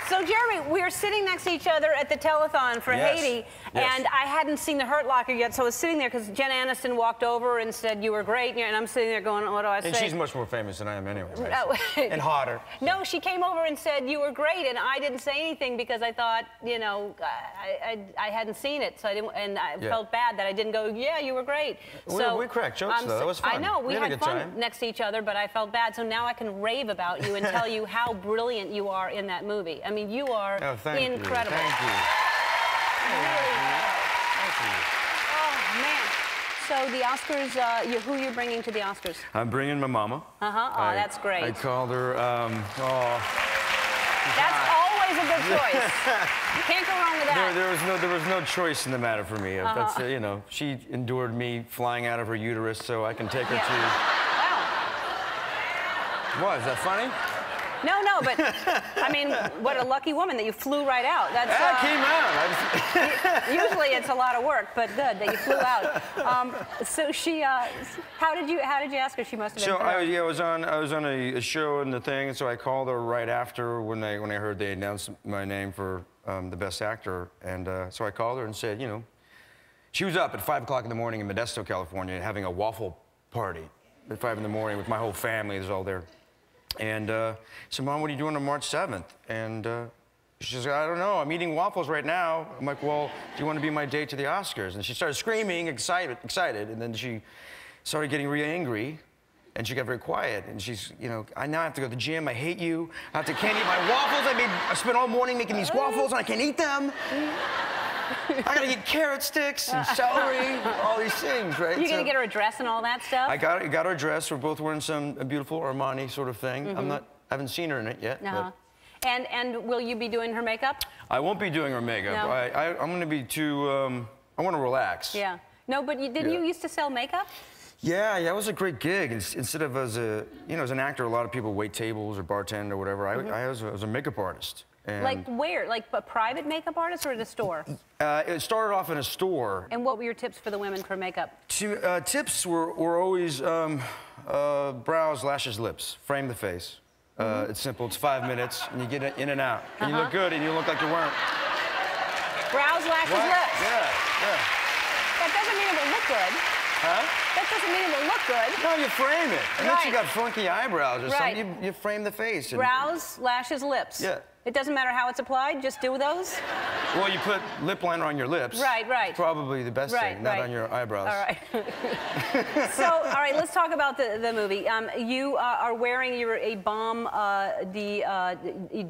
So, Jeremy, we were sitting next to each other at the telethon for Haiti, and I hadn't seen The Hurt Locker yet, so I was sitting there because Jen Aniston walked over and said, "You were great," and I'm sitting there going, "What do I say?" And she's much more famous than I am anyway. Right? Oh. And hotter. No, she came over and said, "You were great," and I didn't say anything because I thought, you know, I hadn't seen it, so I didn't, and I felt bad that I didn't go, "Yeah, you were great." So we cracked jokes, though. That was fun. I know, we had fun time. next to each other, but I felt bad, so now I can rave about you and tell you how brilliant you are in that movie. I mean, you are incredible. Thank you. Really. Thank you. Oh, man. So the Oscars, who are you bringing to the Oscars? I'm bringing my mama. Uh-huh. Oh, that's great. I called her, That's always a good choice. You can't go wrong with that. There was no choice in the matter for me. That's, you know, she endured me flying out of her uterus, so I can take her to... Wow. What, is that funny? No, but, I mean, what a lucky woman that you flew right out. That's, came out. Usually it's a lot of work, but good that you flew out. So she, how did you ask her? She must have been I was on a show and the thing, and so I called her right after when I heard they announced my name for the Best Actor, and so I called her and said, you know, she was up at 5 o'clock in the morning in Modesto, California, having a waffle party at 5 in the morning with my whole family. Is all there. And I said, "Mom, what are you doing on March 7th? And she says, "I don't know. I'm eating waffles right now." I'm like, "Well, do you want to be my date to the Oscars?" And she started screaming, excited. And then she started getting really angry. And she got very quiet. And she's, you know, I now have to go to the gym. I hate you. Can't eat my waffles. I spent all morning making these waffles, and I can't eat them. I gotta get carrot sticks and celery, all these things, right? You're gonna get her a dress and all that stuff? I got her a dress. We're both wearing a beautiful Armani sort of thing. I haven't seen her in it yet. And will you be doing her makeup? I won't be doing her makeup. No. I'm gonna be too, I wanna relax. Yeah. No, but didn't you used to sell makeup? Yeah, it was a great gig. Instead of as a, you know, as an actor, a lot of people wait tables or bartend or whatever. I was a makeup artist. And like where? Like a private makeup artist or at a store? It started off in a store. And what were your tips for the women for makeup? Tips were always brows, lashes, lips. Frame the face. It's simple. It's 5 minutes, and you get it in and out. And you look good, and you look like you weren't. Brows, lashes, lips. Yeah. That doesn't mean it will look good. Huh? That doesn't mean it will look good. No, you frame it. Unless you got funky eyebrows or something, you frame the face. Brows, lashes, lips. Yeah. It doesn't matter how it's applied, just do those? Well, you put lip liner on your lips. Right. Probably the best thing, not on your eyebrows. All right. So, all right, let's talk about the movie. You are wearing a bomb,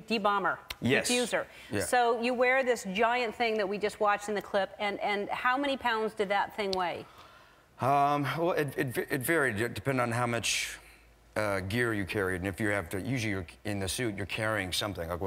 debomber. Yes. Diffuser. Yeah. So you wear this giant thing that we just watched in the clip, and how many pounds did that thing weigh? Well, it varied, depending on how much gear you carried, and if you have to, usually you're in the suit, you're carrying something, like a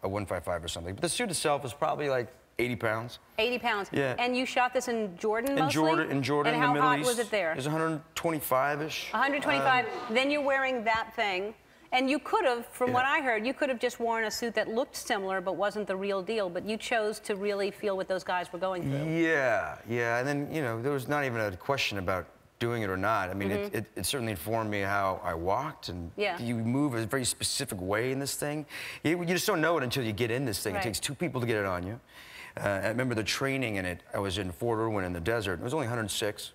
155 or something. But the suit itself is probably like 80 pounds. 80 pounds. Yeah. And you shot this in Jordan mostly? In Jordan, and in the Middle East. how hot was it there? It was 125-ish. 125. Then you're wearing that thing. And you could have, from what I heard, you could have just worn a suit that looked similar but wasn't the real deal. But you chose to really feel what those guys were going through. Yeah. And then, you know, there was not even a question about doing it or not. I mean, it certainly informed me how I walked, and you move a very specific way in this thing. You just don't know it until you get in this thing. It takes 2 people to get it on you. I remember the training in it. I was in Fort Irwin in the desert. It was only 106.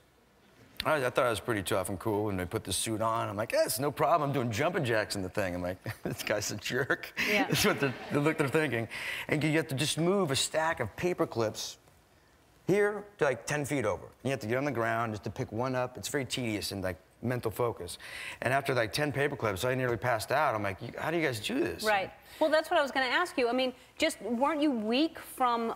I thought I was pretty tough and cool, and they put the suit on. I'm like, it's no problem. I'm doing jumping jacks in the thing. I'm like, this guy's a jerk. Yeah. That's what the look they're thinking. And you have to just move a stack of paper clips here to like 10 feet over. And you have to get on the ground just to pick one up. It's very tedious and like mental focus. And after like 10 paper clips, I nearly passed out. I'm like, how do you guys do this? Right. Well, that's what I was going to ask you. I mean, weren't you weak from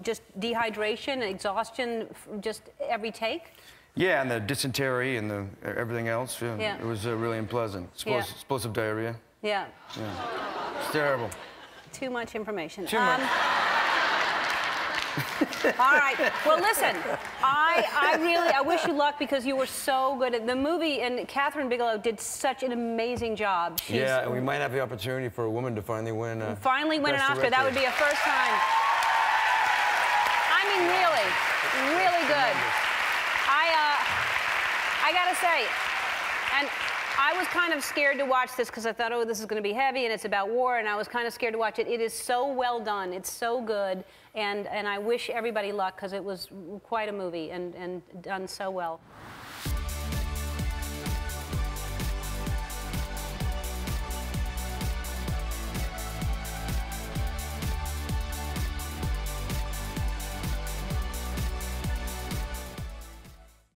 just dehydration, exhaustion, just every take? Yeah, and the dysentery and everything else. Yeah. It was really unpleasant. Explosive diarrhea. Yeah. It's terrible. Too much information. Too much. All right. Well, listen, I wish you luck because you were so good at the movie, and Catherine Bigelow did such an amazing job. Yeah, and we might have the opportunity for a woman to finally win an Oscar. That would be a first time. I mean, really good. I gotta say, and I was kind of scared to watch this because I thought, oh, this is going to be heavy and it's about war, and I was kind of scared to watch it. It is so well done. It's so good, and I wish everybody luck because it was quite a movie and done so well.